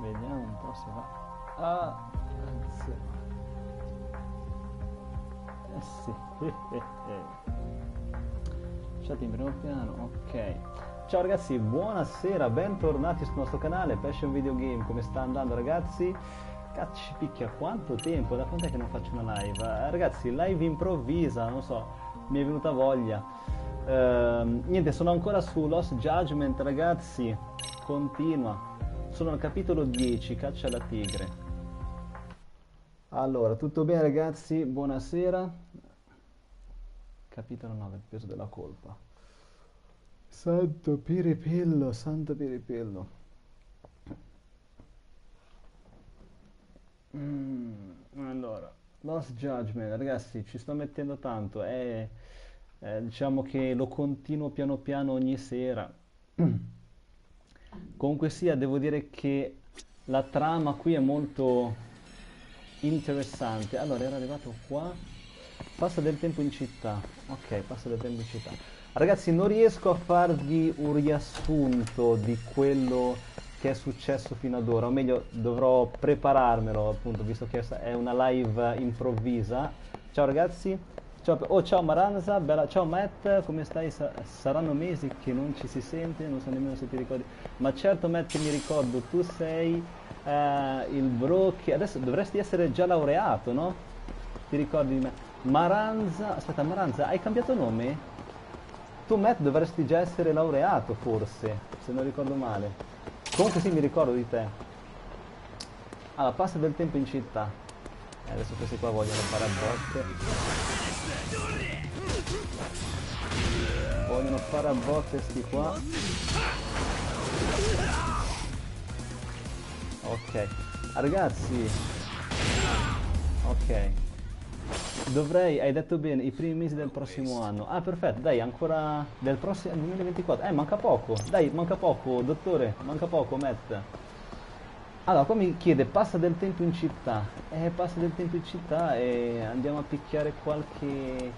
Vediamo un po' se va. Ah, anzi. Sì. Chat in primo piano, ok. Ciao ragazzi, buonasera, bentornati sul nostro canale Passion Videogame. Come sta andando ragazzi? Cacci picchia, quanto tempo? Da quant'è che non faccio una live? Ragazzi, live improvvisa, non so, mi è venuta voglia. Niente, sono ancora su Lost Judgement ragazzi. Continua. Sono al capitolo 10, caccia alla tigre. Allora, tutto bene ragazzi? Buonasera. Capitolo 9, il peso della colpa. Santo piripillo, santo piripillo. Allora, Lost Judgment, ragazzi, ci sto mettendo tanto. Diciamo che lo continuo piano piano ogni sera. Comunque sia, devo dire che la trama qui è molto interessante. Allora, era arrivato qua. Passa del tempo in città. Ok, passa del tempo in città. Ragazzi, non riesco a farvi un riassunto di quello che è successo fino ad ora, o meglio, dovrò prepararmelo, appunto, visto che è una live improvvisa. Ciao ragazzi. Ciao, oh, ciao Maranza, bella, ciao Matt, come stai? Saranno mesi che non ci si sente, non so nemmeno se ti ricordi. Ma certo Matt, che mi ricordo, tu sei il bro che adesso dovresti essere già laureato, no? Ti ricordi di me? Maranza, aspetta, Maranza, hai cambiato nome? Tu Matt dovresti già essere laureato forse, se non ricordo male. Comunque sì, mi ricordo di te. Allora, passa del tempo in città. Adesso questi qua vogliono fare a botte. Vogliono fare a botte sti qua. Ok. Ragazzi. Ok. Dovrei, hai detto bene, i primi mesi del prossimo anno. Ah, perfetto, dai, ancora del prossimo 2024. Manca poco. Dai, manca poco, dottore, manca poco, Matt. Allora, qua mi chiede, passa del tempo in città. Passa del tempo in città e andiamo a picchiare qualche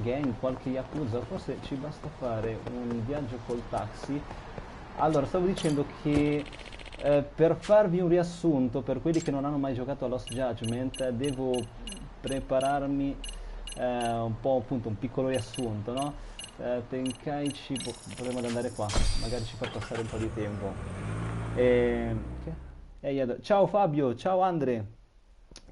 gang, qualche yakuza. Forse ci basta fare un viaggio col taxi. Allora, stavo dicendo che per farvi un riassunto, per quelli che non hanno mai giocato a Lost Judgment, devo prepararmi un po', appunto, un piccolo riassunto, no? Tenkaichi, potremmo andare qua, magari ci fa passare un po' di tempo. Ciao Fabio, ciao Andre,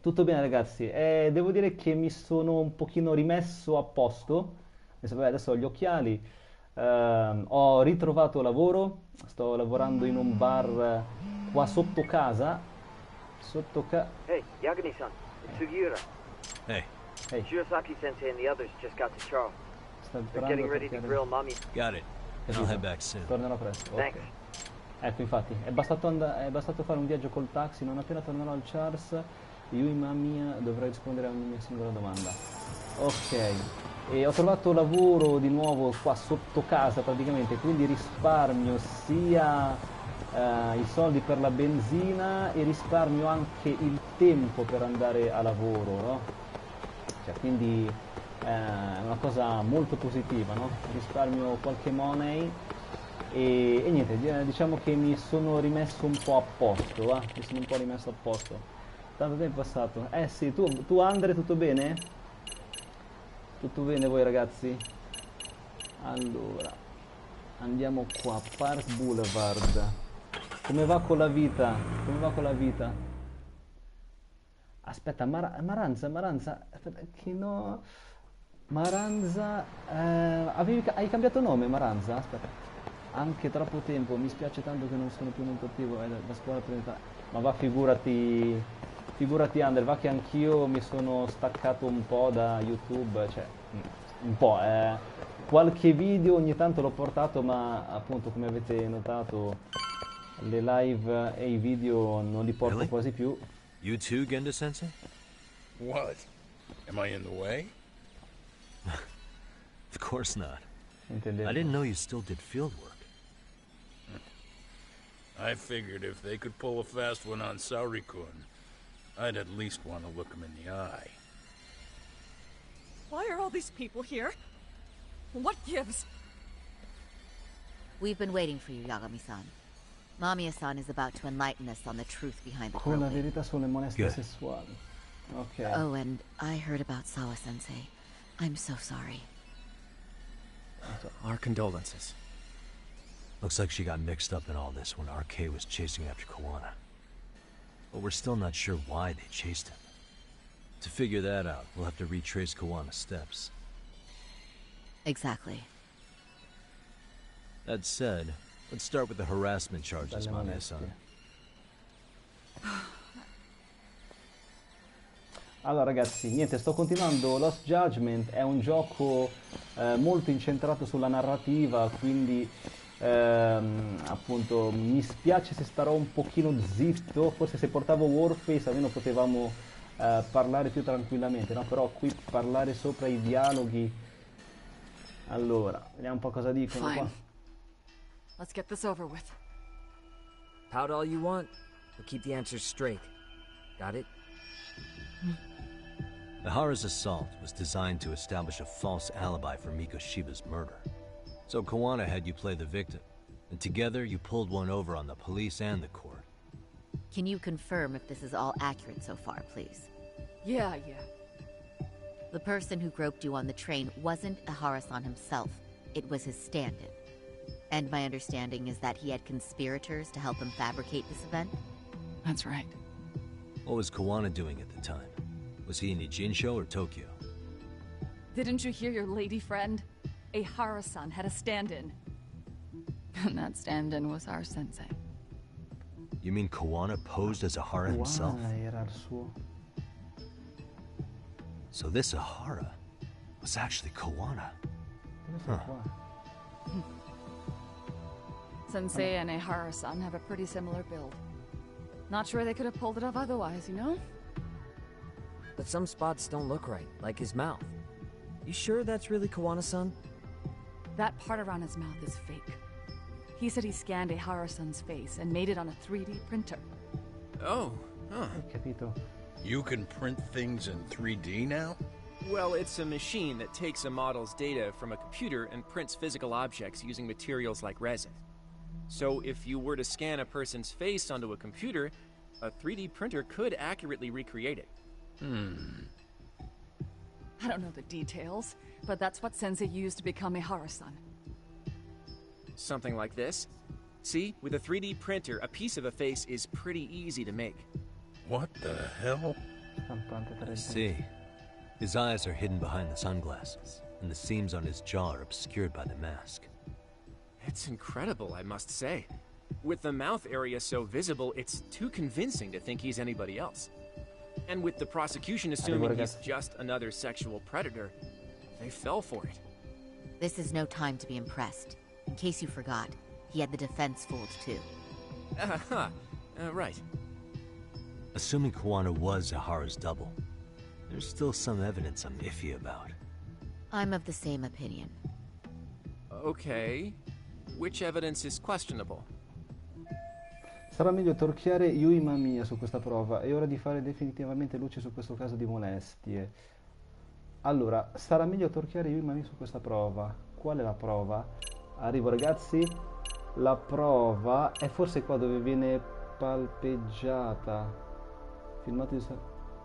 tutto bene ragazzi? Devo dire che mi sono un pochino rimesso a posto, adesso ho gli occhiali, ho ritrovato lavoro, sto lavorando in un bar qua sotto casa, Hey, Yagami-san, it's Sugiura. Hey, Ehi, Shirosaki-sensei and the others just got to Charles. sta They're preparando getting per ready to chiedere- grill mommy. got it. I'll Capito. head back soon. Tornerò presto. Ok. Thanks. Ecco, infatti, è bastato fare un viaggio col taxi, non appena tornerò al Charles, io in mamma mia dovrò rispondere a ogni mia singola domanda. Ok, e ho trovato lavoro di nuovo qua sotto casa praticamente, quindi risparmio sia i soldi per la benzina e risparmio anche il tempo per andare a lavoro, no? Cioè, quindi è una cosa molto positiva, no? Risparmio qualche money e niente, diciamo che mi sono rimesso un po' a posto, va? Mi sono un po' rimesso a posto. Tanto tempo è passato. Sì, tu Andre, tutto bene? Tutto bene voi ragazzi? Allora, andiamo qua, Park Boulevard. Come va con la vita? Come va con la vita? Aspetta, Maranza, aspetta, che no... Maranza, hai cambiato nome Maranza? Aspetta, anche troppo tempo, mi spiace tanto che non sono più molto attivo, da scuola prendita. Ma va, figurati Ander, va che anch'io mi sono staccato un po' da YouTube, cioè, un po', qualche video ogni tanto l'ho portato, ma appunto come avete notato le live e i video non li porto Really? quasi più. You too, Genda-sensei? What? Am I in the way? Of course not. Intendevo. I didn't know you still did field work. I figured if they could pull a fast one on Sauri-kun, I'd at least want to look him in the eye. Why are all these people here? What gives? We've been waiting for you, Yagami-san. Mamiya-san is about to enlighten us on the truth behind the Con la groping. verità sulle molestie Good. sessuali. Ok. Oh, and I heard about Sawa-sensei. I'm so sorry. Our condolences. Looks like she got mixed up in all this when RK was chasing after Kawana. But we're still not sure why they chased him. To figure that out, we'll have to retrace Kawana's steps. Exactly. That said, let's start with the harassment charges, Dalle Mamiya-san. molestie. Allora ragazzi, niente, sto continuando Lost Judgment, è un gioco molto incentrato sulla narrativa, quindi appunto mi spiace se starò un pochino zitto, forse se portavo Warface almeno potevamo parlare più tranquillamente, no? Però qui parlare sopra i dialoghi. Allora, vediamo un po' cosa dicono qua. Fine. Let's get this over with. Pout all you want, but keep the answers straight. Got it? Ihara's assault was designed to establish a false alibi for Miko Shiba's murder. So Kawana had you play the victim, and together you pulled one over on the police and the court. Can you confirm if this is all accurate so far, please? Yeah. The person who groped you on the train wasn't Ihara-san himself. It was his stand-in. And my understanding is that he had conspirators to help him fabricate this event? That's right. What was Kawana doing at the time? Was he in Ijinsho or Tokyo? Didn't you hear your lady friend? Ihara-san had a stand-in. And that stand-in was our sensei. You mean Kawana posed as Ihara himself? Kawana era il suo. So this Ihara was actually Kawana. Dove sta qua? Sensei and Ihara-san have a pretty similar build. Not sure they could have pulled it off otherwise, you know? But some spots don't look right, like his mouth. You sure that's really Kawana-san? That part around his mouth is fake. He said he scanned Ihara-san's face and made it on a 3D printer. Oh, huh. Hai capito? You can print things in 3D now? Well, it's a machine that takes a model's data from a computer and prints physical objects using materials like resin. So if you were to scan a person's face onto a computer, a 3D printer could accurately recreate it. I don't know the details, but that's what Sensei used to become Ihara-san. Something like this. See, with a 3D printer, a piece of a face is pretty easy to make. What the hell? Stampante I 3D. see. His eyes are hidden behind the sunglasses, and the seams on his jaw are obscured by the mask. It's incredible, I must say. With the mouth area so visible, it's too convincing to think he's anybody else. And with the prosecution assuming he's just another sexual predator, they fell for it. This is no time to be impressed. In case you forgot, he had the defense fooled too. Right. Assuming Kawana was Ihara's double, there's still some evidence I'm iffy about. I'm of the same opinion. Okay. Which evidence is questionable? Sarà meglio torchiare Yui Mamiya su questa prova. È ora di fare definitivamente luce su questo caso di molestie. Allora, sarà meglio torchiare Yui Mamiya su questa prova. Qual è la prova? Arrivo ragazzi. La prova è forse qua dove viene palpeggiata. Filmato di...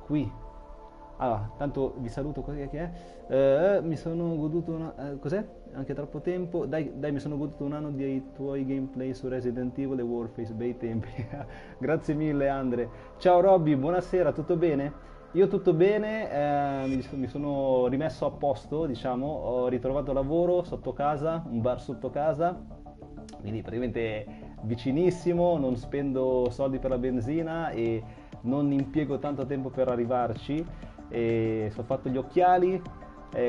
qui. Allora, tanto vi saluto, così che è. Mi sono goduto una... cos'è? Anche troppo tempo. Dai, mi sono goduto un anno dei tuoi gameplay su Resident Evil e Warface, bei tempi. Grazie mille Andre. Ciao Robby, buonasera, tutto bene? Io tutto bene, mi sono rimesso a posto, diciamo, ho ritrovato lavoro sotto casa, un bar sotto casa, quindi praticamente vicinissimo, non spendo soldi per la benzina e non impiego tanto tempo per arrivarci. E ho fatto gli occhiali,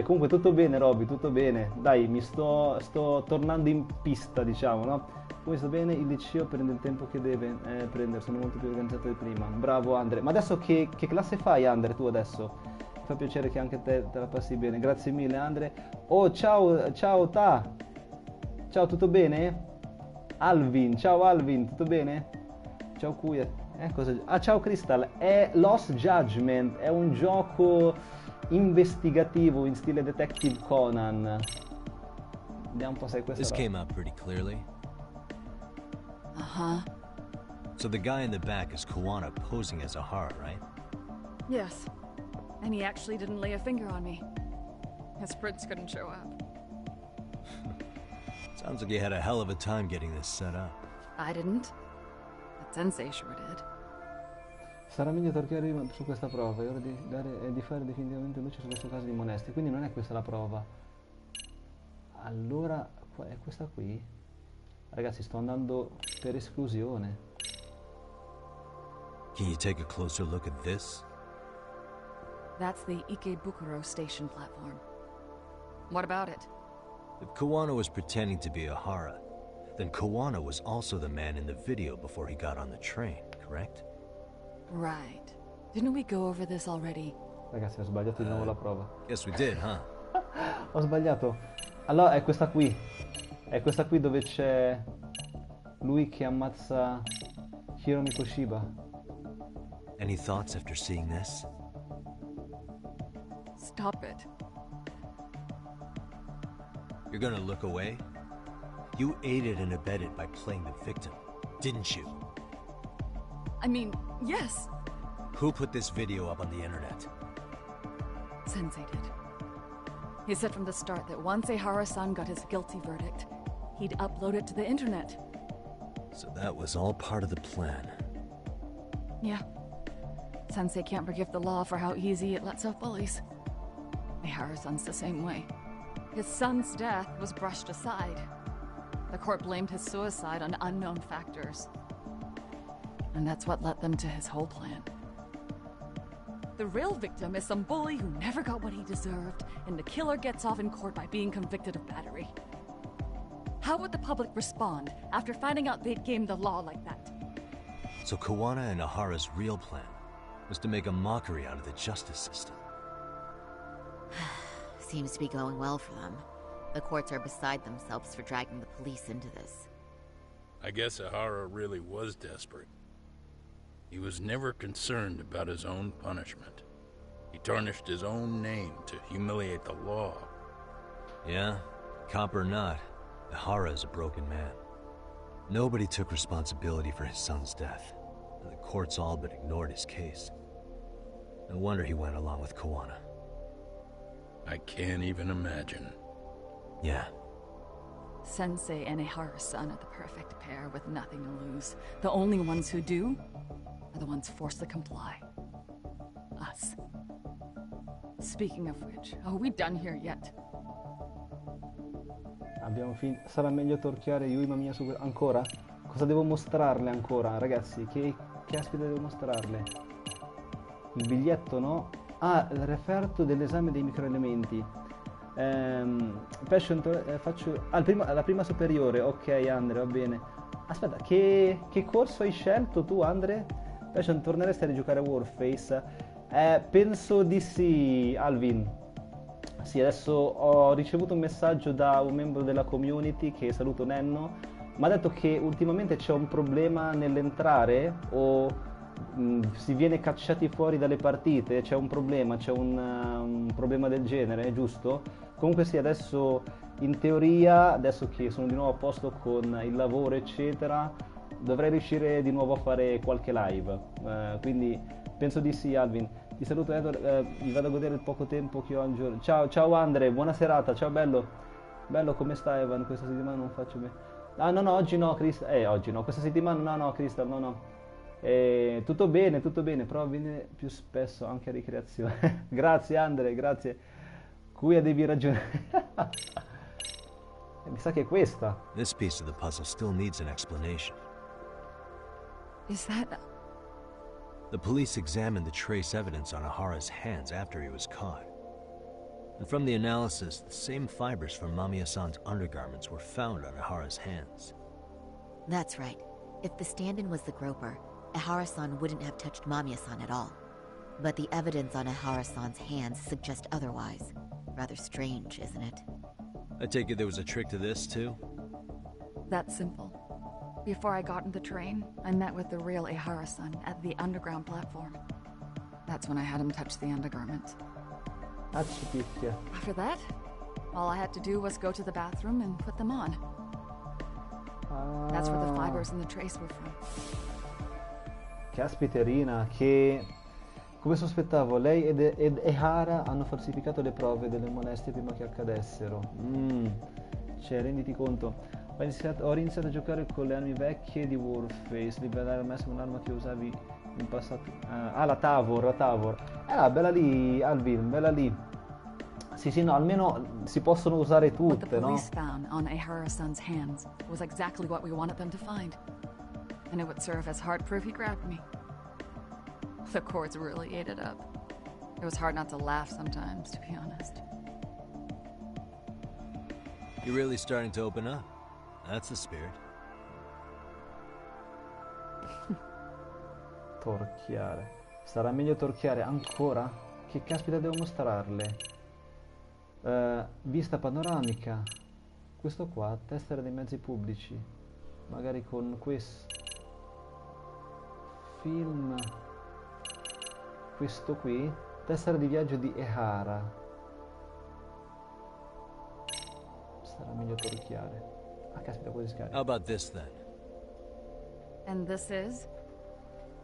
comunque tutto bene Robby, tutto bene, dai, mi sto tornando in pista, diciamo, no? Come sto bene, il liceo prende il tempo che deve prendere, sono molto più organizzato di prima. Bravo Andre, ma adesso che classe fai Andre tu adesso? Mi fa piacere che anche te la passi bene, grazie mille Andre. Oh ciao Ta, ciao, tutto bene? Alvin, ciao Alvin, tutto bene? Ciao Kuya. Ciao Crystal, è Lost Judgment, è un gioco investigativo in stile Detective Conan. Vediamo un po' se questa This came out pretty clearly. Uh-huh. So the guy in the back is Koana posing as a Hara, right? Yes. And he actually didn't lay a finger on me. His prince couldn't show up. Sounds like you had a hell of a time getting this set up. I didn't. But Sensei sure did. Sarà meglio torchiare su questa prova, è ora di dare e di fare definitivamente luce su questo caso di molestie. Quindi non è questa la prova. Allora, è questa qui? Ragazzi, sto andando per esclusione. Can you take a closer look at this? That's the Ikebukuro station platform. What about it? If Koana was pretending to be a Hara, then Koana was also the man in the video before he got on the train, correct? Right. Didn't we go over this already? Ragazzi, ho sbagliato di nuovo la prova. Guess we did, huh? Ho sbagliato. Allora, è questa qui. È questa qui dove c'è lui che ammazza Hiromi Koshiba. Any thoughts after seeing this? Stop it. You're gonna look away? You aided and abetted by playing the victim, didn't you? I mean, yes. Who put this video up on the internet? Sensei did. He said from the start that once Ehara-san got his guilty verdict, he'd upload it to the internet. So that was all part of the plan. Yeah. Sensei can't forgive the law for how easy it lets off bullies. Ehara-san's the same way. His son's death was brushed aside. The court blamed his suicide on unknown factors. And that's what led them to his whole plan. The real victim is some bully who never got what he deserved, and the killer gets off in court by being convicted of battery. How would the public respond after finding out they'd gamed the law like that? So Koana and Ahara's real plan was to make a mockery out of the justice system. Seems to be going well for them. The courts are beside themselves for dragging the police into this. I guess Ahara really was desperate. He was never concerned about his own punishment. He tarnished his own name to humiliate the law. Yeah, cop or not, Ahara is a broken man. Nobody took responsibility for his son's death, and the courts all but ignored his case. No wonder he went along with Koana. I can't even imagine. Yeah. Sensei and Ehara-san are the perfect pair with nothing to lose. The only ones who do are the ones forced to comply. Us. Speaking of which, are we done here yet? Abbiamo finito. Sarà meglio torchiare Yui Mamiya su... Ancora? Cosa devo mostrarle ancora, ragazzi? Che aspetta devo mostrarle? Il biglietto, no? Ah, il referto dell'esame dei microelementi. Faccio... Ah, la prima superiore. Ok, Andre, va bene. Aspetta, che corso hai scelto tu, Andre? Passion, torneresti a rigiocare a Warface? Penso di sì, Alvin. Sì, adesso ho ricevuto un messaggio da un membro della community, che saluto Nenno. Mi ha detto che ultimamente c'è un problema nell'entrare o si viene cacciati fuori dalle partite, c'è un problema del genere, giusto? Comunque sì, adesso in teoria, adesso che sono di nuovo a posto con il lavoro eccetera, dovrei riuscire di nuovo a fare qualche live, quindi penso di sì, Alvin. Ti saluto Edward, mi vado a godere il poco tempo che ho al giorno. Ciao Andre, buona serata, ciao bello. Bello, come stai Evan? Questa settimana non faccio bene. Ah no, oggi no, oggi no, questa settimana no, Crystal, no. Tutto bene, però viene più spesso anche a ricreazione. Grazie Andre, grazie. Qui avevi ragione. Mi sa che è questa. This piece of the puzzle still needs an explanation. Is that... The police examined the trace evidence on Ahara's hands after he was caught. And from the analysis, the same fibers from Mamiya-san's undergarments were found on Ahara's hands. That's right. If the stand-in was the groper, Ehara-san wouldn't have touched Mamiya-san at all. But the evidence on Ehara-san's hands suggests otherwise. Rather strange, isn't it? I take it there was a trick to this, too? That's simple. Before I got in the train, I met with the real Ehara-san at the underground platform. That's when I had him touch the undergarment. After that, all I had to do was go to the bathroom and put them on. That's where the fibers in the trace were from. Caspiterina, che... Come sospettavo, lei ed Ehara hanno falsificato le prove delle molestie prima che accadessero. Cioè, renditi conto. Ho iniziato a giocare con le armi vecchie di Warface, livellare al massimo un'arma che usavi in passato. La Tavor. Bella lì, Alvin, bella lì. Sì, no, almeno si possono usare tutte, no? What the police found on Ehara-san's hands was exactly what we wanted them to find. And it would serve as hard proof he grabbed me. The courts really ate it up. It was hard not to laugh sometimes, to be honest. You're really starting to open up. That's the spirit. Torchiare. Sarà meglio torchiare ancora? Che caspita devo mostrarle? Vista panoramica. Questo qua, tessera dei mezzi pubblici. Magari con questo. Film. Questo qui. Tessera di viaggio di Ehara. Sarà meglio torchiare. Caspita, quasi scarica. How about this then? And this is?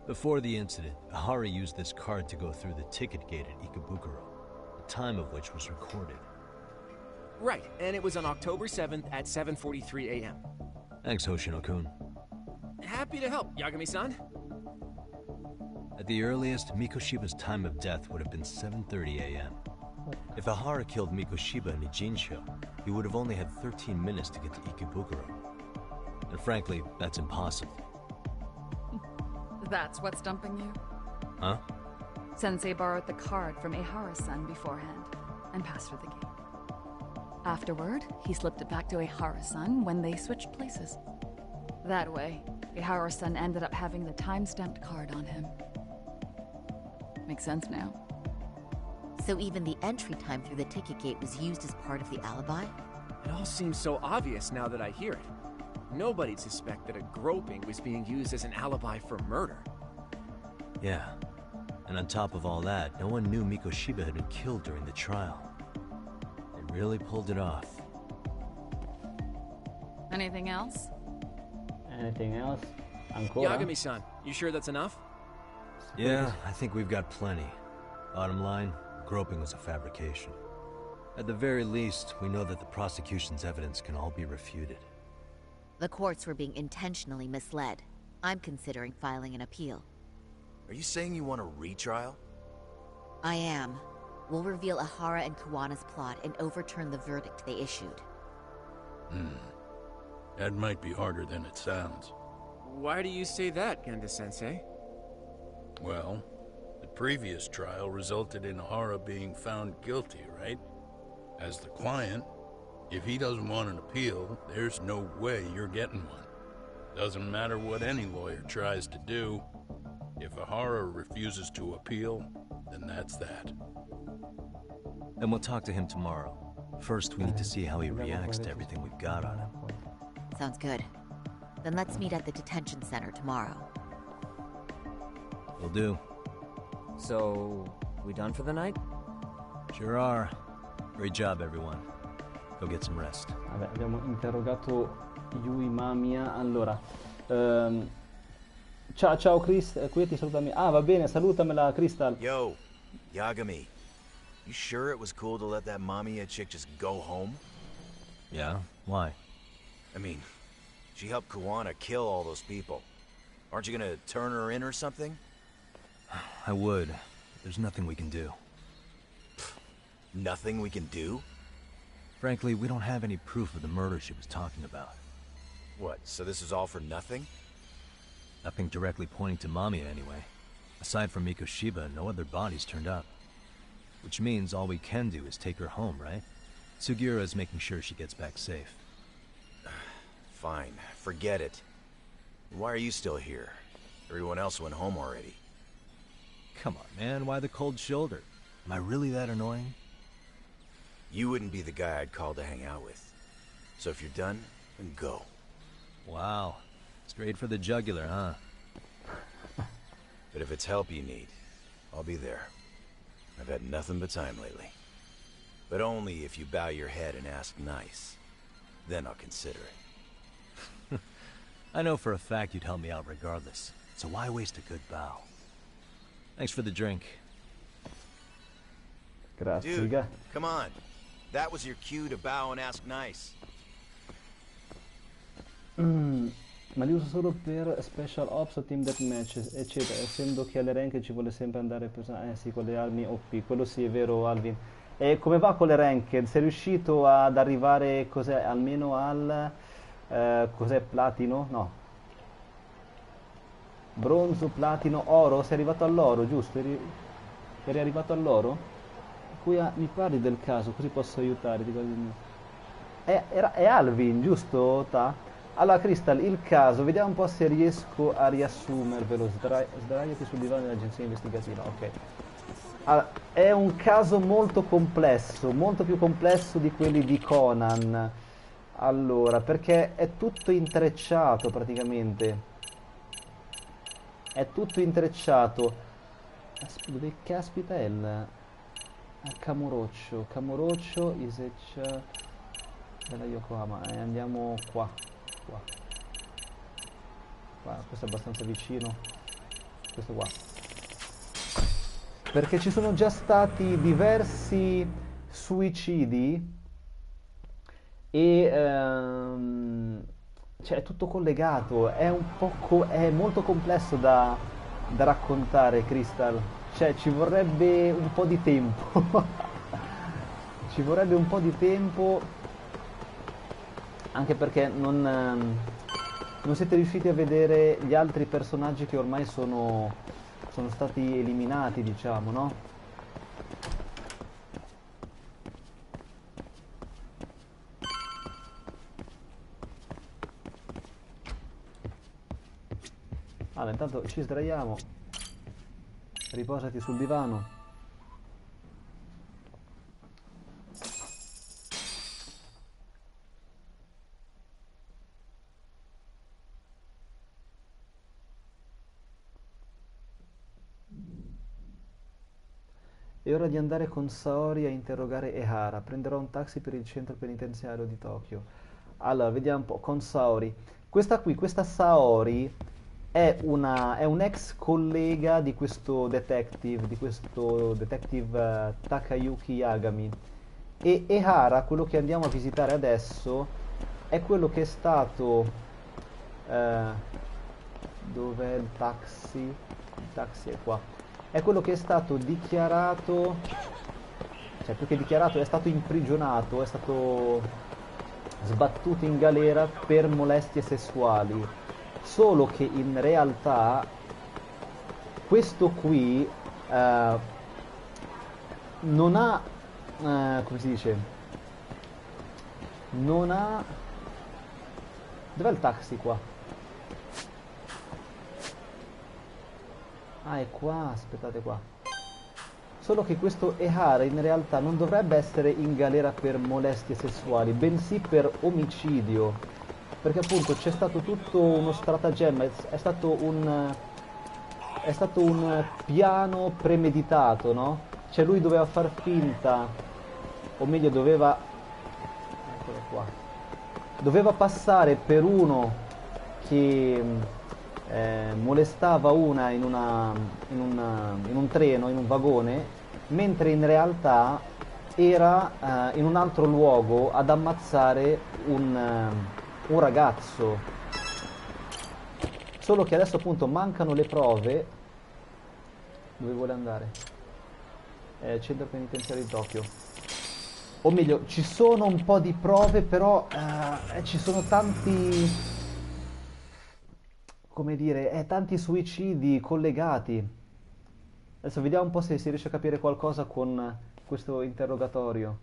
Before the incident, Ahara used this card to go through the ticket gate at Ikebukuro, the time of which was recorded. Right, and it was on October 7th at 7:43 a.m. Thanks, Hoshino-kun. Happy to help, Yagami-san. At the earliest, Mikoshiba's time of death would have been 7:30 a.m. If Ahara killed Mikoshiba in Ijinsho, he would have only had 13 minutes to get to Ikebukuro. And frankly, that's impossible. That's what's stumping you? Huh? Sensei borrowed the card from Ehara-san beforehand and passed her the gate. Afterward, he slipped it back to Ehara-san when they switched places. That way, Ehara-san ended up having the time-stamped card on him. Makes sense now. So even the entry time through the ticket gate was used as part of the alibi? It all seems so obvious now that I hear it. Nobody'd suspect that a groping was being used as an alibi for murder. Yeah. And on top of all that, no one knew Mikoshiba had been killed during the trial. They really pulled it off. Anything else? Anything else? Ancora? Yagami-san, you sure that's enough? Yeah, I think we've got plenty. Bottom line, groping was a fabrication. At the very least, we know that the prosecution's evidence can all be refuted. The courts were being intentionally misled. I'm considering filing an appeal. Are you saying you want a retrial? I am. We'll reveal Ahara and Kawana's plot and overturn the verdict they issued. That might be harder than it sounds. Why do you say that, Genda-sensei? Well, the previous trial resulted in Ahara being found guilty, right? As the client, if he doesn't want an appeal, there's no way you're getting one. Doesn't matter what any lawyer tries to do. If Ahara refuses to appeal, then that's that. And we'll talk to him tomorrow. First, we need to see how he reacts to everything we've got on him. Sounds good. Then let's meet at the detention center tomorrow. Will do. So, we done for the night? Sure are. Great job, everyone. Go get some rest. Vabbè, abbiamo interrogato Yui Mamiya. Allora, ciao Chris, qui ti salutami. Ah, va bene, salutamela, Crystal. Yo, Yagami. You sure it was cool to let that Mamiya chick just go home? Yeah? Why? I mean, she helped Kawana kill all those people. Aren't you gonna turn her in or something? I would. There's nothing we can do. Nothing we can do? Frankly, we don't have any proof of the murder she was talking about. What, so this is all for nothing? Nothing directly pointing to Mamiya anyway. Aside from Mikoshiba, no other bodies turned up. Which means all we can do is take her home, right? Sugiura is making sure she gets back safe. Fine, forget it. Why are you still here? Everyone else went home already. Come on, man, why the cold shoulder? Am I really that annoying? You wouldn't be the guy I'd call to hang out with. So if you're done, then go. Wow. Straight for the jugular, huh? But if it's help you need, I'll be there. I've had nothing but time lately. But only if you bow your head and ask nice. Then I'll consider it. I know for a fact you'd help me out regardless. so why waste a good bow? Thanks for the drink. Grazie. Dude, come on. That was your cue to bow and ask nice. Ma li uso solo per special ops o team deathmatch, eccetera, essendo che alle rank ci vuole sempre andare per... sì, con le armi OP, quello sì, è vero, Alvin. E come va con le ranked? Sei riuscito ad arrivare, cos'è, almeno al... cos'è, platino? No. Bronzo, platino, oro? Sei arrivato all'oro, giusto? Eri arrivato all'oro? Mi parli del caso, così posso aiutare. È Alvin, giusto, Ta? Allora, Crystal, il caso, vediamo un po' se riesco a riassumervelo. Sdraiati sul divano dell'agenzia investigativa, ok. Allora, è un caso molto complesso, molto più complesso di quelli di Conan. Allora, perché è tutto intrecciato praticamente. È tutto intrecciato. Dove caspita è il... Kamurocho. Kamurocho, Isech... della Yokohama. Andiamo qua. Questo è abbastanza vicino. Questo qua. Perché ci sono già stati diversi suicidi e cioè è tutto collegato, è molto complesso da raccontare, Crystal. Cioè ci vorrebbe un po' di tempo. Ci vorrebbe un po' di tempo, anche perché non siete riusciti a vedere gli altri personaggi che ormai sono stati eliminati, diciamo, no? Allora, intanto ci sdraiamo, riposati sul divano. È ora di andare con Saori a interrogare Ehara. Prenderò un taxi per il centro penitenziario di Tokyo. Allora, vediamo un po'. Con Saori. Questa Saori è un ex collega di questo detective, Takayuki Yagami. E Ehara, quello che andiamo a visitare adesso, è quello che è stato... dov'è il taxi? Il taxi è qua. È quello che è stato dichiarato, cioè più che dichiarato, è stato imprigionato, è stato sbattuto in galera per molestie sessuali. Solo che in realtà questo qui non ha, come si dice, non ha... Dov'è il taxi qua? Ah, è qua, aspettate qua. Solo che questo Ehara in realtà non dovrebbe essere in galera per molestie sessuali, bensì per omicidio. Perché appunto c'è stato tutto uno stratagemma, è stato un piano premeditato, no? Cioè lui doveva far finta, o meglio doveva... Eccolo qua. Doveva passare per uno che... molestava una in un treno, in un vagone, mentre in realtà era in un altro luogo ad ammazzare un ragazzo. Solo che adesso appunto mancano le prove. Dove vuole andare? Centro penitenziario di Tokyo. O meglio, ci sono un po' di prove, però ci sono tanti... come dire, tanti suicidi collegati. Adesso vediamo un po' se si riesce a capire qualcosa con questo interrogatorio.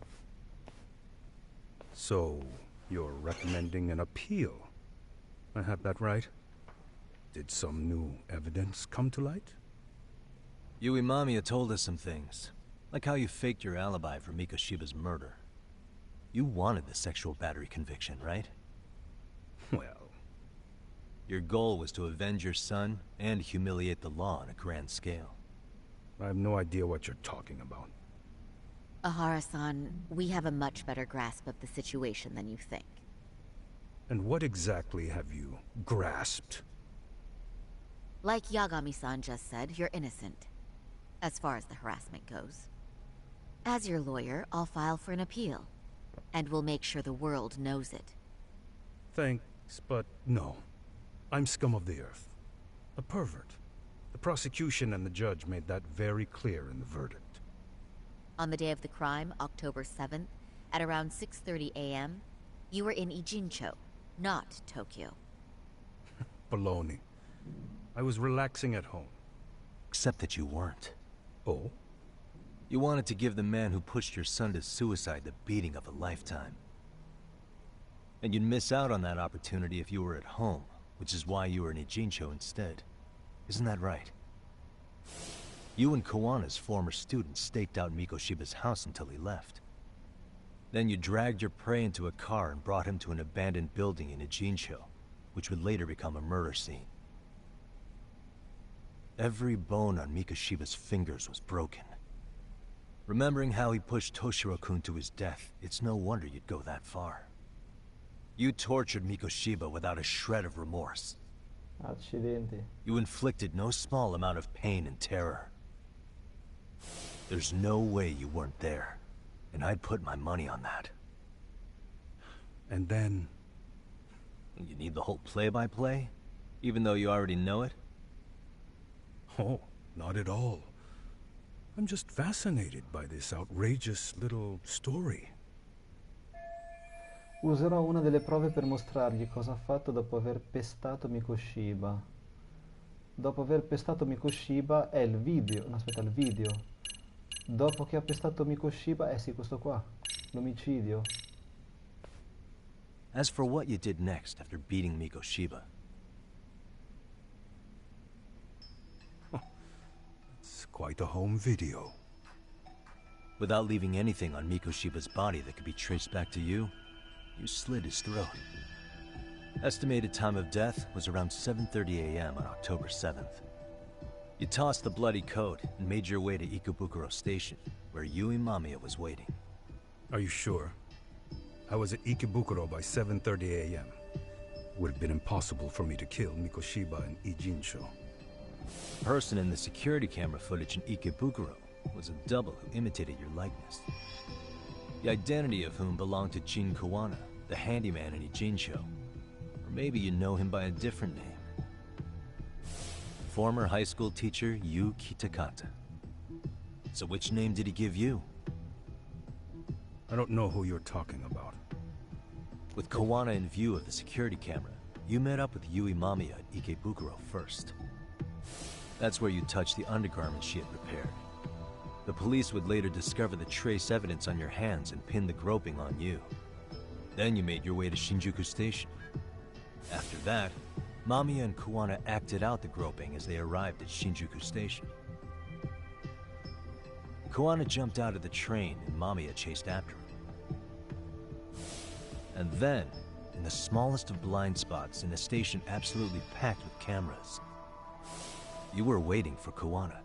So, you're recommending an appeal. I have that right? Did some new evidence come to light? Yui Mamiya told us some things, like how you faked your alibi for Mikoshiba's murder. You wanted the sexual battery conviction, right? Well... Your goal was to avenge your son and humiliate the law on a grand scale. I have no idea what you're talking about. Ahara-san, we have a much better grasp of the situation than you think. And what exactly have you grasped? Like Yagami-san just said, you're innocent, as far as the harassment goes. As your lawyer, I'll file for an appeal, and we'll make sure the world knows it. Thanks, but no. I'm scum of the earth. A pervert. The prosecution and the judge made that very clear in the verdict. On the day of the crime, October 7th, at around 6:30 a.m., you were in Ijincho, not Tokyo. Baloney. I was relaxing at home. Except that you weren't. Oh? You wanted to give the man who pushed your son to suicide the beating of a lifetime. And you'd miss out on that opportunity if you were at home, which is why you were in Ijincho instead. Isn't that right? You and Kawana's former student staked out Mikoshiba's house until he left. Then you dragged your prey into a car and brought him to an abandoned building in Ijincho, which would later become a murder scene. Every bone on Mikoshiba's fingers was broken. Remembering how he pushed Toshiro-kun to his death, it's no wonder you'd go that far. You tortured Mikoshiba without a shred of remorse. Accidenti. You inflicted no small amount of pain and terror. There's no way you weren't there, and I'd put my money on that. And then... You need the whole play-by-play? Even though you already know it? Oh, not at all. I'm just fascinated by this outrageous little story. Userò una delle prove per mostrargli cosa ha fatto dopo aver pestato Mikoshiba. Dopo aver pestato Mikoshiba è il video. No, aspetta, il video. Dopo che ha pestato Mikoshiba, sì, questo qua. L'omicidio. As for what you did next after beating Mikoshiba. It's quite a home video. Without leaving anything on Mikoshiba's body that could be traced back to you, you slit his throat. Estimated time of death was around 7:30 a.m. on October 7th. You tossed the bloody coat and made your way to Ikebukuro Station, where Yui Mamiya was waiting. Are you sure? I was at Ikebukuro by 7:30 a.m. Would have been impossible for me to kill Mikoshiba in Ijincho. The person in the security camera footage in Ikebukuro was a double who imitated your likeness. The identity of whom belonged to Jin Kawana, the handyman in Ijincho. Or maybe you know him by a different name. Former high school teacher Yu Kitakata. So which name did he give you? I don't know who you're talking about. With Kawana in view of the security camera, you met up with Yui Mamiya at Ikebukuro first. That's where you touched the undergarments she had repaired. The police would later discover the trace evidence on your hands and pin the groping on you. Then you made your way to Shinjuku Station. After that, Mamiya and Kawana acted out the groping as they arrived at Shinjuku Station. Kawana jumped out of the train and Mamiya chased after him. And then, in the smallest of blind spots in a station absolutely packed with cameras, you were waiting for Kawana,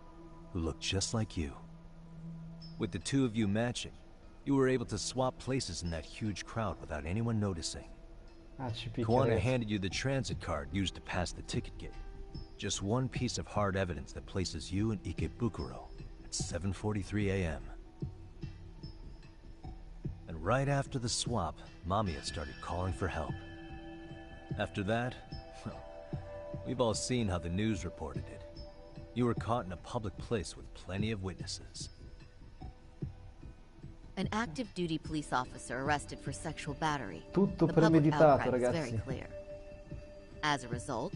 who looked just like you. With the two of you matching, you were able to swap places in that huge crowd without anyone noticing. Kawana handed you the transit card used to pass the ticket gate. Just one piece of hard evidence that places you in Ikebukuro at 7:43 a.m. And right after the swap, Mamiya started calling for help. After that, well, we've all seen how the news reported it. You were caught in a public place with plenty of witnesses. An active duty police officer arrested for sexual battery. Tutto the public premeditato, outcry was ragazzi. very clear. As a result,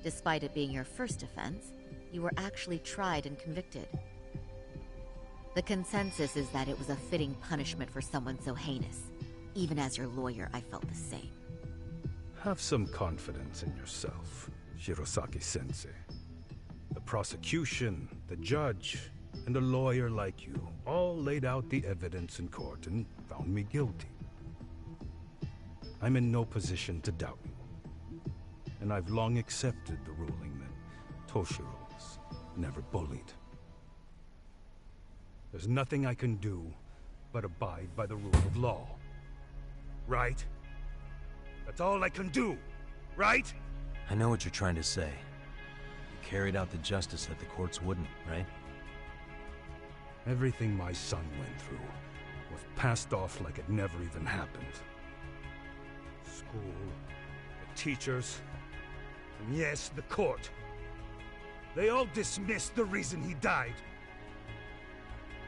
despite it being your first offense, you were actually tried and convicted. The consensus is that it was a fitting punishment for someone so heinous. Even as your lawyer, I felt the same. Have some confidence in yourself, Shirosaki-sensei. The prosecution, the judge, and a lawyer like you all laid out the evidence in court and found me guilty. I'm in no position to doubt you. And I've long accepted the ruling that Toshiro was never bullied. There's nothing I can do but abide by the rule of law. Right? That's all I can do, right? I know what you're trying to say. carried out the justice that the courts wouldn't, right? Everything my son went through was passed off like it never even happened. School, the teachers, and yes, the court. They all dismissed the reason he died.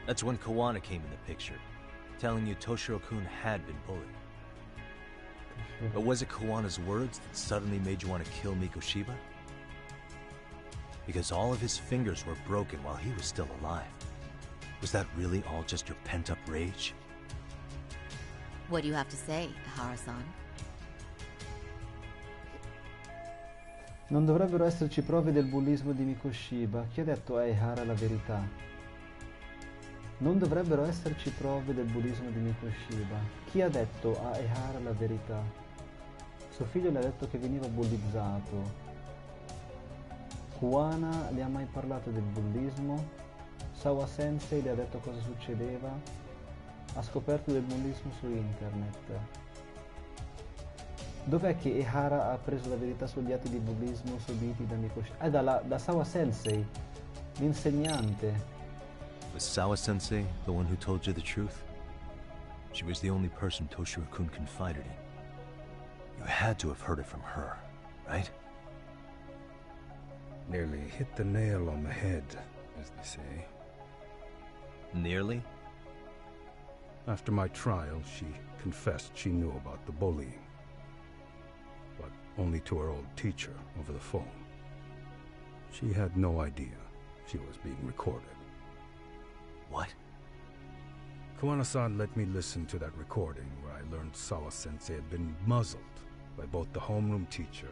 That's when Kawana came in the picture, telling you Toshiro-kun had been bullied. But was it Kawana's words that suddenly made you want to kill Mikoshiba? Because all of his fingers were broken while he was still alive. Was that really all just your pent-up rage? What do you have to say, Ihara-san? Non dovrebbero esserci prove del bullismo di Mikoshiba. Chi ha detto a Ihara la verità? Non dovrebbero esserci prove del bullismo di Mikoshiba. Chi ha detto a Ihara la verità? Suo figlio le ha detto che veniva bullizzato. Kuwana le ha mai parlato del bullismo? Sawa Sensei le ha detto cosa succedeva? Ha scoperto del bullismo su internet. Dov'è che Ihara ha preso la verità sugli atti di bullismo subiti da Mikoshiba? Da Sawa Sensei, l'insegnante. Was Sawa-sensei the one who told you the truth? She was the only person Toshiro-kun confided in. You had to have heard it from her, right? Nearly hit the nail on the head, as they say. Nearly? After my trial, she confessed she knew about the bullying. But only to her old teacher over the phone. She had no idea she was being recorded. What? Kawana-san let me listen to that recording where I learned Sawa-sensei had been muzzled by both the homeroom teacher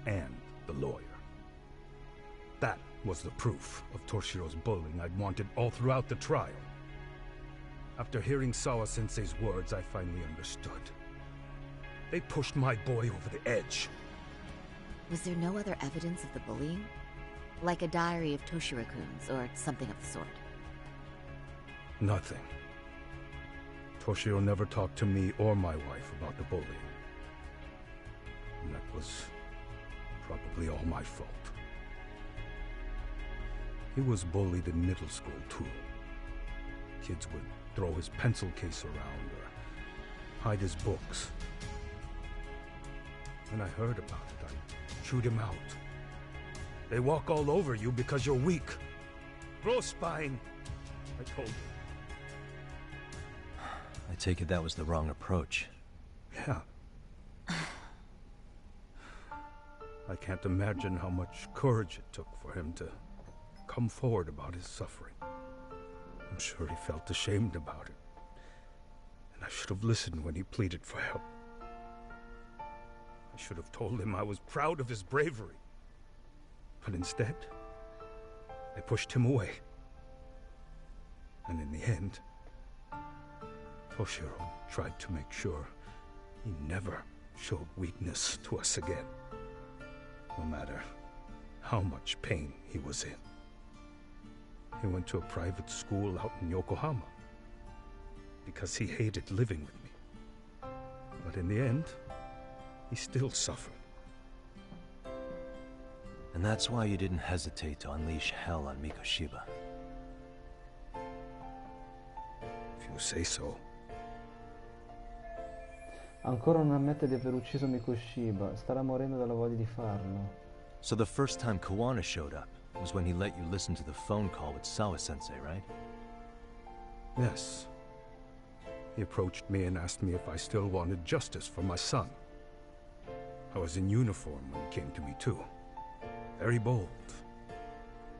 and the lawyer. That was the proof of Toshiro's bullying I'd wanted all throughout the trial. After hearing Sawa-sensei's words, I finally understood. They pushed my boy over the edge. Was there no other evidence of the bullying? Like a diary of Toshiro-kun's or something of the sort? Nothing. Toshiro never talked to me or my wife about the bullying. And that was probably all my fault. He was bullied in middle school, too. Kids would throw his pencil case around or hide his books. When I heard about it, I chewed him out. They walk all over you because you're weak. Grow spine, I told him. I take it that was the wrong approach. Yeah. I can't imagine how much courage it took for him to come forward about his suffering. I'm sure he felt ashamed about it. And I should have listened when he pleaded for help. I should have told him I was proud of his bravery. But instead, I pushed him away. And in the end, Toshiro tried to make sure he never showed weakness to us again, no matter how much pain he was in. He went to a private school out in Yokohama because he hated living with me. But in the end, he still suffered. And that's why you didn't hesitate to unleash hell on Mikoshiba. If you say so. Ancora non ammette di aver ucciso Mikoshiba. Starà morendo dalla voglia di farlo. So the first time Kawana showed up was when he let you listen to the phone call with Sawa-sensei, right? Yes. He approached me and asked me if I still wanted justice for my son. I was in uniform when he came to me too. Very bold.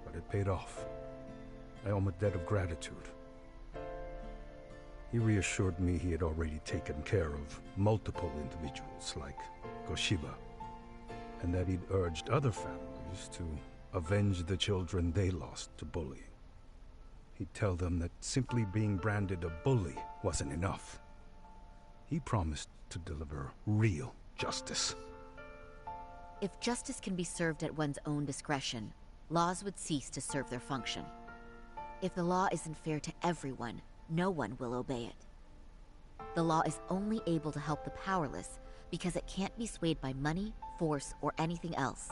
But it paid off. I owe him a debt of gratitude. He reassured me he had already taken care of multiple individuals like Koshiba, and that he'd urged other families to avenge the children they lost to bullying. He'd tell them that simply being branded a bully wasn't enough. He promised to deliver real justice. If justice can be served at one's own discretion, laws would cease to serve their function. If the law isn't fair to everyone, no one will obey it. The law is only able to help the powerless because it can't be swayed by money, force, or anything else.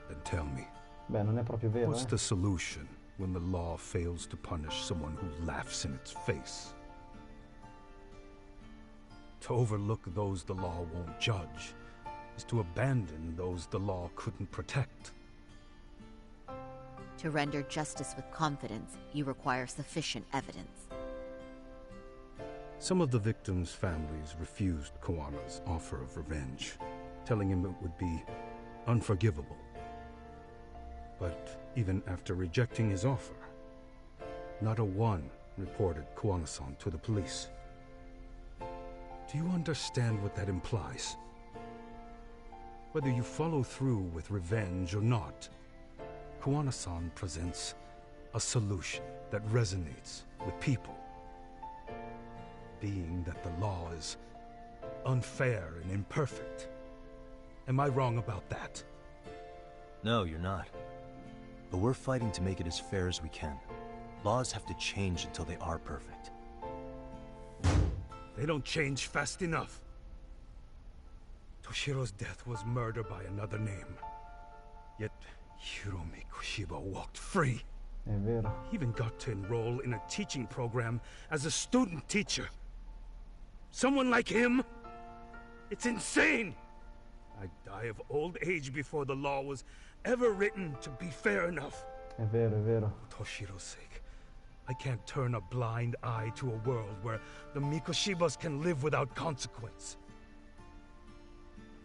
Then tell me, Beh, non è proprio vero, What's the solution when the law fails to punish someone who laughs in its face? To overlook those the law won't judge is to abandon those the law couldn't protect. To render justice with confidence, you require sufficient evidence. Some of the victims' families refused Koana's offer of revenge, telling him it would be unforgivable. But even after rejecting his offer, not a one reported Koana-san to the police. Do you understand what that implies? Whether you follow through with revenge or not, Koana-san presents a solution that resonates with people. Being that the law is unfair and imperfect. Am I wrong about that? No, you're not. But we're fighting to make it as fair as we can. Laws have to change until they are perfect. They don't change fast enough. Toshiro's death was murder by another name. Yet Hiromi Koshiba walked free. È vero. He even got to enroll in a teaching program as a student teacher. Someone like him? It's insane! I'd die of old age before the law was ever written to be fair enough. È vero, è vero. For Toshiro's sake, I can't turn a blind eye to a world where the Mikoshibas can live without consequence.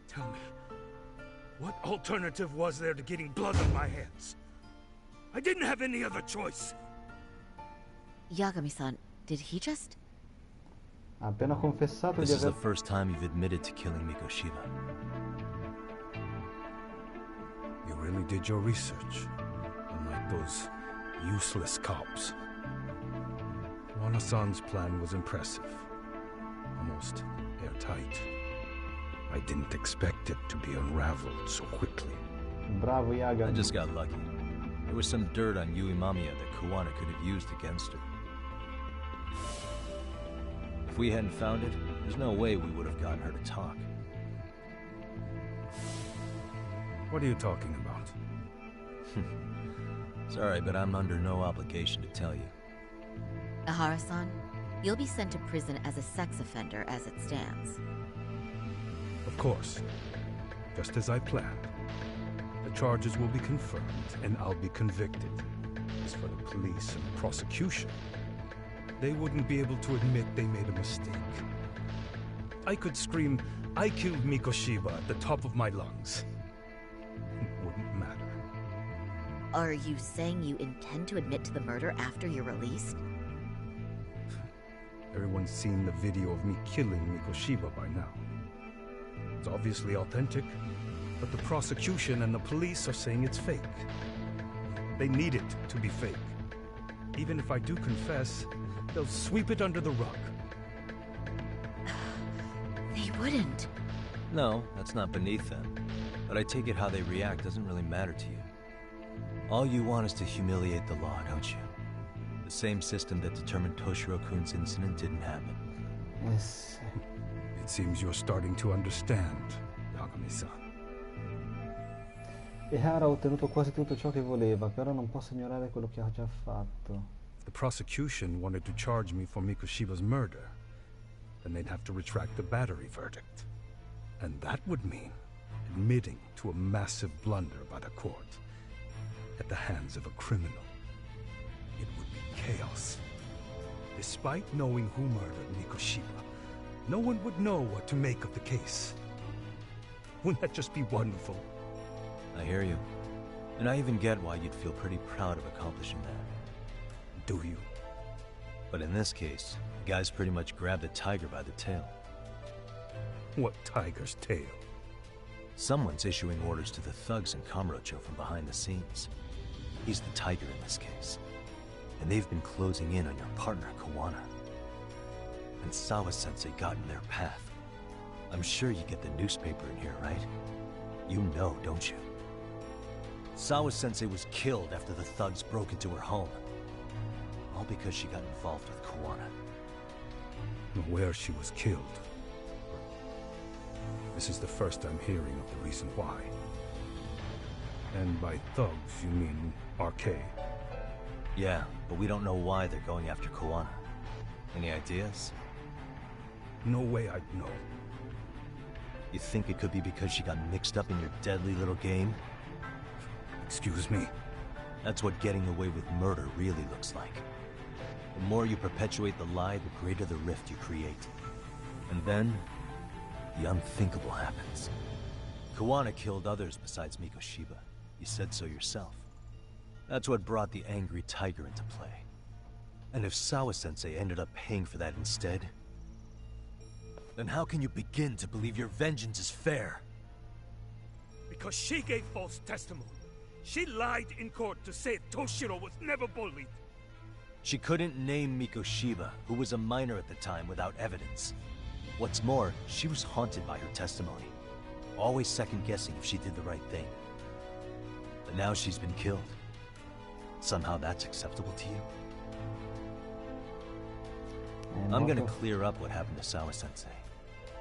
Tell me, what alternative was there to getting blood on my hands? I didn't have any other choice. Yagami-san, did he just... Ha appena confessato This di is aver... the first time you've admitted to killing Mikoshiba. You really did your research, unlike those useless cops. Koana-san's plan was impressive, almost airtight. I didn't expect it to be unraveled so quickly. Bravo, Yaga. I just got lucky. There was some dirt on Yui Mamiya that Koana could have used against her. If we hadn't found it, there's no way we would have gotten her to talk. What are you talking about? Sorry, but I'm under no obligation to tell you. Ihara-san, you'll be sent to prison as a sex offender as it stands. Of course. Just as I planned. The charges will be confirmed, and I'll be convicted. As for the police and the prosecution, they wouldn't be able to admit they made a mistake. I could scream, "I killed Mikoshiba" at the top of my lungs. It wouldn't matter. Are you saying you intend to admit to the murder after you're released? Everyone's seen the video of me killing Mikoshiba by now. It's obviously authentic, but the prosecution and the police are saying it's fake. They need it to be fake. Even if I do confess, they'll sweep it under the rug. They wouldn't. No, that's not beneath them. But I take it how they react doesn't really matter to you. All you want is to humiliate the law, don't you? The same system that determined Toshiro-kun's incident didn't happen. Yes. It seems you're starting to understand, Yagami-san. Ihara ha ottenuto quasi tutto ciò che voleva, però non posso ignorare quello che ha già fatto. If the prosecution wanted to charge me for Mikoshiba's murder, then they'd have to retract the battery verdict. And that would mean admitting to a massive blunder by the court at the hands of a criminal. It would be chaos. Despite knowing who murdered Mikoshiba, no one would know what to make of the case. Wouldn't that just be wonderful? I hear you. And I even get why you'd feel pretty proud of accomplishing that. Do you? But in this case, the guy's pretty much grabbed the tiger by the tail. What tiger's tail? Someone's issuing orders to the thugs in Kamurocho from behind the scenes. He's the tiger in this case. And they've been closing in on your partner, Koana. And Sawa-sensei got in their path. I'm sure you get the newspaper in here, right? You know, don't you? Sawa-sensei was killed after the thugs broke into her home. All because she got involved with Koana. Where she was killed. This is the first I'm hearing of the reason why. And by thugs, you mean RK? Yeah, but we don't know why they're going after Koana. Any ideas? No way I'd know. You think it could be because she got mixed up in your deadly little game? Excuse me? That's what getting away with murder really looks like. The more you perpetuate the lie, the greater the rift you create. And then, the unthinkable happens. Koana killed others besides Mikoshiba. You said so yourself. That's what brought the angry tiger into play. And if Sawa-sensei ended up paying for that instead, then how can you begin to believe your vengeance is fair? Because she gave false testimony. She lied in court to say Toshiro was never bullied. She couldn't name Mikoshiba, who was a minor at the time, without evidence. What's more, she was haunted by her testimony, always second-guessing if she did the right thing. But now she's been killed. Somehow that's acceptable to you? I'm gonna clear up what happened to Sawa-sensei,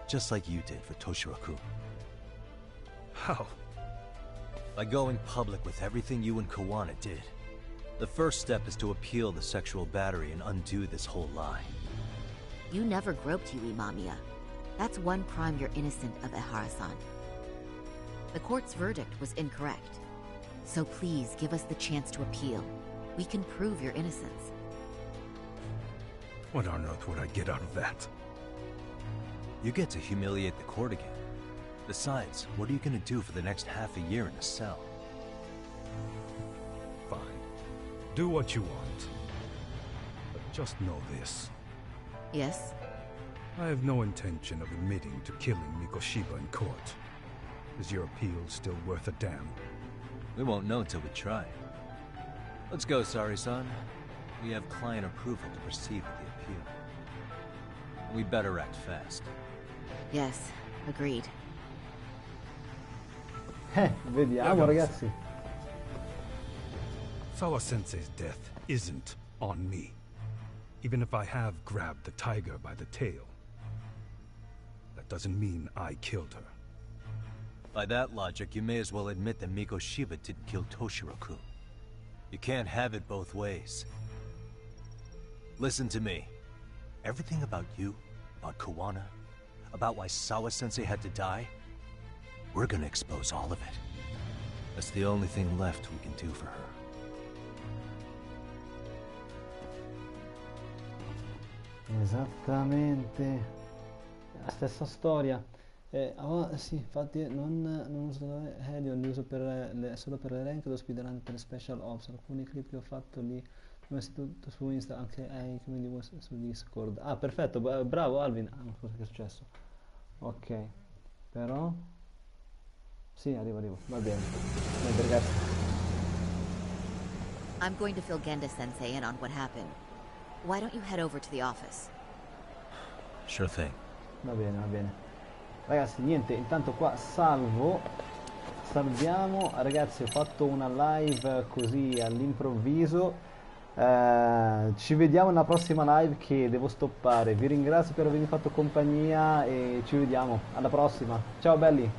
just like you did for Toshiro-kun. How? By going public with everything you and Koana did. The first step is to appeal the sexual battery and undo this whole lie. You never groped Yui Mamiya. That's one crime you're innocent of, Ehara-san. The court's verdict was incorrect. So please give us the chance to appeal. We can prove your innocence. What on earth would I get out of that? You get to humiliate the court again. Besides, what are you gonna do for the next half a year in a cell? Fine. Do what you want. But just know this. Yes? I have no intention of admitting to killing Mikoshiba in court. Is your appeal still worth a damn? We won't know until we try. Let's go, Sari-san. We have client approval to proceed with the appeal. We better act fast. Yes, agreed. Vediamo, ragazzi. Sawa-sensei's death isn't on me. Even if I have grabbed the tiger by the tail, that doesn't mean I killed her. By that logic, you may as well admit that Mikoshiba didn't kill Toshiro-kun. You can't have it both ways. Listen to me. Everything about you, about Koana, about why Sawa-sensei had to die, we're gonna expose all of it. That's the only thing left we can do for her. Esattamente. La stessa storia. Sì, infatti non uso Helio, li uso solo per l'elenco dello speedrun per special ops. Alcuni clip che ho fatto lì ho messo tutto su Insta, anche quindi su Discord. Ah, perfetto, bravo Alvin. Ah, cosa che è successo? Ok, però sì, arrivo, va bene. Ragazzi. I'm going to fill Genda-sensei in on what happened. Why don't you head over to the office? Sure thing. Va bene. Ragazzi, niente, intanto qua salviamo. Ragazzi, ho fatto una live così all'improvviso. Ci vediamo nella prossima live che devo stoppare. Vi ringrazio per avermi fatto compagnia e ci vediamo alla prossima. Ciao belli.